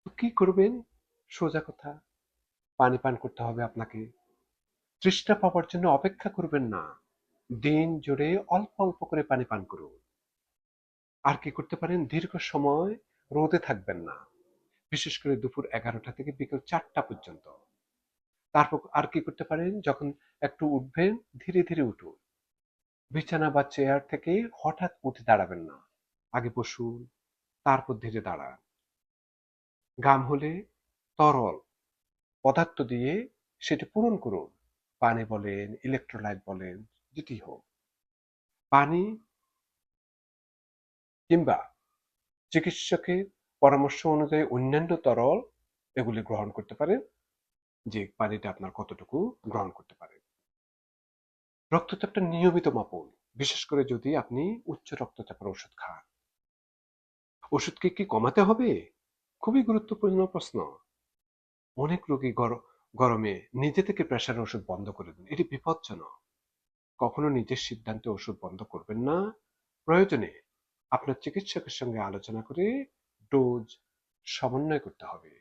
তো কি করবেন? সোজা কথা, পানি পান করতে হবে আপনাকে। তৃষ্ণা পাওয়ার জন্য অপেক্ষা করবেন না। দিন জুড়ে অল্প অল্প করে পানি পান করুন। আর কি করতে পারেন? দীর্ঘ সময় রোদে থাকবেন না, বিশেষ করে দুপুর 11টা থেকে বিকেল 4টা পর্যন্ত। তারপর আর কি করতে পারেন? যখন একটু উঠবেন, ধীরে ধীরে উঠুন। বিছানা বা চেয়ার থেকে হঠাৎ উঠে দাঁড়াবেন না। আগে বসুন, তারপর ধীরে দাঁড়ান। ঘাম হলে তরল পদার্থ দিয়ে সেটি পূরণ করুন। পানি বলেন, ইলেকট্রোলাইট বলেন, যেটি হোক। পানি কিংবা চিকিৎসকের পরামর্শ অনুযায়ী অন্যান্য তরল এগুলি গ্রহণ করতে পারেন, যে পানিটা আপনার কতটুকু গ্রহণ করতে পারেন। রক্তচাপটা নিয়মিত মাপুন, বিশেষ করে যদি আপনি উচ্চ রক্তচাপের ওষুধ খান। ওষুধ কি কমাতে হবে? খুবই গুরুত্বপূর্ণ প্রশ্ন। অনেক রোগী গরমে নিজে থেকে প্রেসারের ওষুধ বন্ধ করে দেন, এটি বিপজ্জনক। কখনো নিজের সিদ্ধান্তে ওষুধ বন্ধ করবেন না। প্রয়োজনে আপনার চিকিৎসকের সঙ্গে আলোচনা করে ডোজ সমন্বয় করতে হবে।